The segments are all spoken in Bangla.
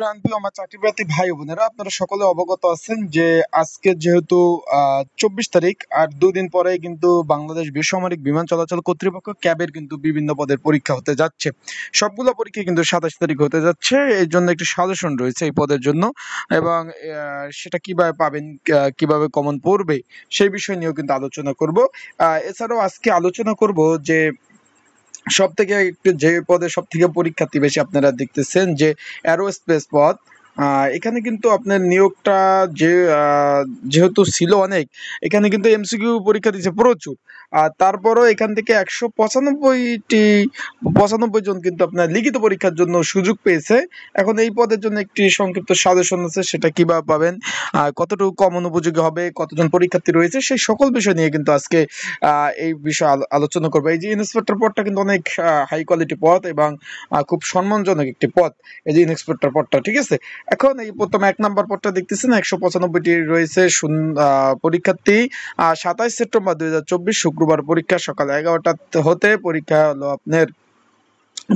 প্রাণপ্রিয় আমার চাকরিপ্রার্থী ভাই বোনেরা, আপনারা সকলে অবগত আছেন যে আজকে যেহেতু 24 তারিখ, আর দুদিন পরে কিন্তু বাংলাদেশ বেসামরিক বিমান চলাচল কর্তৃপক্ষ ক্যাবের কিন্তু বিভিন্ন পদের পরীক্ষা হতে যাচ্ছে। সবগুলো পরীক্ষা কিন্তু 27 তারিখ হতে যাচ্ছে। এই জন্য একটি সাজেশন রয়েছে এই পদের জন্য, এবং সেটা কিভাবে পাবেন, কিভাবে কমন পড়বে সেই বিষয় নিয়েও কিন্তু আলোচনা করব। এছাড়াও আজকে আলোচনা করব যে সব থেকে একটু যে পদে সব থেকে পরীক্ষার্থী বেশি আপনারা দেখতেছেন যে অ্যারোস্পেস পদ। এখানে কিন্তু আপনার নিয়োগটা যে যেহেতু ছিল অনেক, এখানে কিন্তু এমসিকিউ পরীক্ষা দিচ্ছে প্রচুর। আর তারপরও এখান থেকে 195 জন কিন্তু আপনার লিখিত পরীক্ষার জন্য সুযোগ পেয়েছে। এখন এই পদের জন্য একটি সংক্ষিপ্ত সাজেশন আছে, সেটা কিভাবে পাবেন, কতটুকু কমন উপযোগী হবে, কতজন পরীক্ষার্থী রয়েছে, সেই সকল বিষয় নিয়ে কিন্তু আজকে এই বিষয়ে আলোচনা করবো। এই যে ইন্সপেক্টর পদটা কিন্তু অনেক হাই কোয়ালিটি পদ এবং খুব সম্মানজনক একটি পদ, এই যে ইন্সপেক্টর পদটা, ঠিক আছে। এখন এই প্রথম 1 নম্বর পদটা দেখতেছেন, 195টি রয়েছে পরীক্ষার্থী। 27 সেপ্টেম্বর 2024 শুক্রবার পরীক্ষা, সকাল 11টা হতে পরীক্ষা হলো আপনার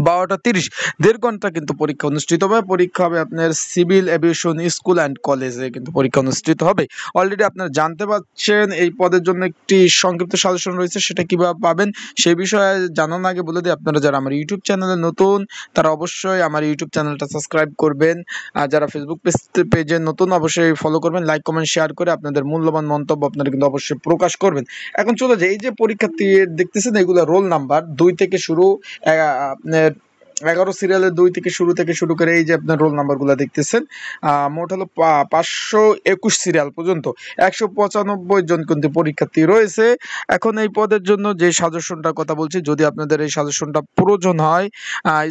12টা 30, 1.5 ঘন্টা কিন্তু পরীক্ষা অনুষ্ঠিত হবে। পরীক্ষা হবে আপনার সিভিল এভিয়েশন স্কুল অ্যান্ড কলেজে কিন্তু পরীক্ষা অনুষ্ঠিত হবে। অলরেডি আপনারা জানতে পারছেন এই পদের জন্য একটি সংক্ষিপ্ত সাজেশন রয়েছে, সেটা কিভাবে পাবেন সেই বিষয়ে জানানোর আগে বলে দিই, আপনারা যারা আমার ইউটিউব চ্যানেলে নতুন তারা অবশ্যই আমার ইউটিউব চ্যানেলটা সাবস্ক্রাইব করবেন, আর যারা ফেসবুক পেজে নতুন অবশ্যই ফলো করবেন, লাইক কমেন্ট শেয়ার করে আপনাদের মূল্যবান মন্তব্য আপনারা কিন্তু অবশ্যই প্রকাশ করবেন। এখন চলে যাই, এই যে পরীক্ষার্থী দেখতেছেন এগুলো রোল নাম্বার 2 থেকে শুরু, আপনার 11 সিরিয়ালের 2 থেকে শুরু করে এই যে আপনার রোল নাম্বারগুলো দেখতেছেন, মোট হলো 521 সিরিয়াল পর্যন্ত 195 জন কিন্তু পরীক্ষার্থী রয়েছে। এখন এই পদের জন্য যে সাজেশনটার কথা বলছি, যদি আপনাদের এই সাজেশনটা প্রয়োজন হয়,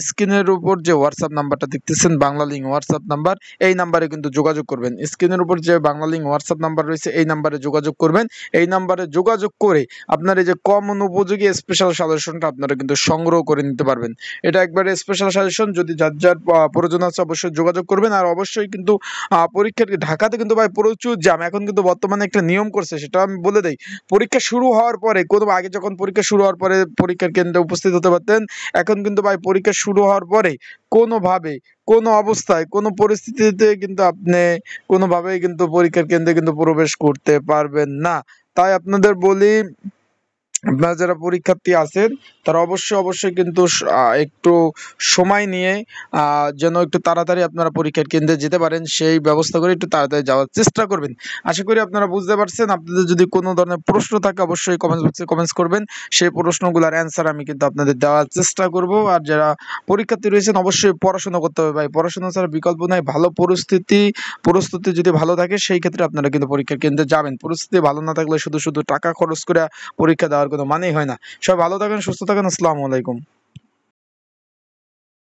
স্ক্রিনের উপর যে হোয়াটসঅ্যাপ নাম্বারটা দেখতেছেন বাংলা লিঙ্ক হোয়াটসঅ্যাপ নাম্বার, এই নাম্বারে কিন্তু যোগাযোগ করবেন। স্ক্রিনের উপর যে বাংলা লিঙ্ক হোয়াটসঅ্যাপ নাম্বার রয়েছে এই নাম্বারে যোগাযোগ করবেন। এই নাম্বারে যোগাযোগ করে আপনার এই যে কম অনুপযোগী স্পেশাল সাজেশনটা আপনারা কিন্তু সংগ্রহ করে নিতে পারবেন। এটা একবারে স্পেশাল সাজেশন, যদি যার যার প্রয়োজন আছে অবশ্যই যোগাযোগ করবেন। আর অবশ্যই কিন্তু পরীক্ষার ঢাকাতে কিন্তু ভাই প্রচুর জ্যাম। এখন কিন্তু বর্তমানে একটা নিয়ম করছে, সেটা আমি বলে দেই। পরীক্ষা শুরু হওয়ার পরে, কোনো আগে যখন পরীক্ষা শুরু হওয়ার পরে পরীক্ষার কেন্দ্রে উপস্থিত হতে পারতেন, এখন কিন্তু ভাই পরীক্ষা শুরু হওয়ার পরে কোনোভাবে, কোনো অবস্থায়, কোনো পরিস্থিতিতে কিন্তু আপনি কোনোভাবেই কিন্তু পরীক্ষার কেন্দ্রে কিন্তু প্রবেশ করতে পারবেন না। তাই আপনাদের বলি, আপনারা যারা পরীক্ষার্থী আছেন তারা অবশ্যই কিন্তু একটু সময় নিয়ে যেন একটু তাড়াতাড়ি আপনারা পরীক্ষার কেন্দ্রে যেতে পারেন সেই ব্যবস্থা করে একটু তাড়াতাড়ি যাওয়ার চেষ্টা করবেন। আশা করি আপনারা বুঝতে পারছেন। আপনাদের যদি কোনো ধরনের প্রশ্ন থাকে অবশ্যই কমেন্টস বক্সে কমেন্টস করবেন, সেই প্রশ্নগুলোর অ্যান্সার আমি কিন্তু আপনাদের দেওয়ার চেষ্টা করব। আর যারা পরীক্ষার্থী রয়েছেন অবশ্যই পড়াশোনা করতে হবে ভাই, পড়াশোনা ছাড়া বিকল্প নাই। ভালো প্রস্তুতি যদি ভালো থাকে সেই ক্ষেত্রে আপনারা কিন্তু পরীক্ষার কেন্দ্রে যাবেন। পরিস্থিতি ভালো না থাকলে শুধু টাকা খরচ করে পরীক্ষা দেওয়ার কোনো মানেই হয় না। সবাই ভালো থাকেন, সুস্থ থাকেন, আসসালামু আলাইকুম।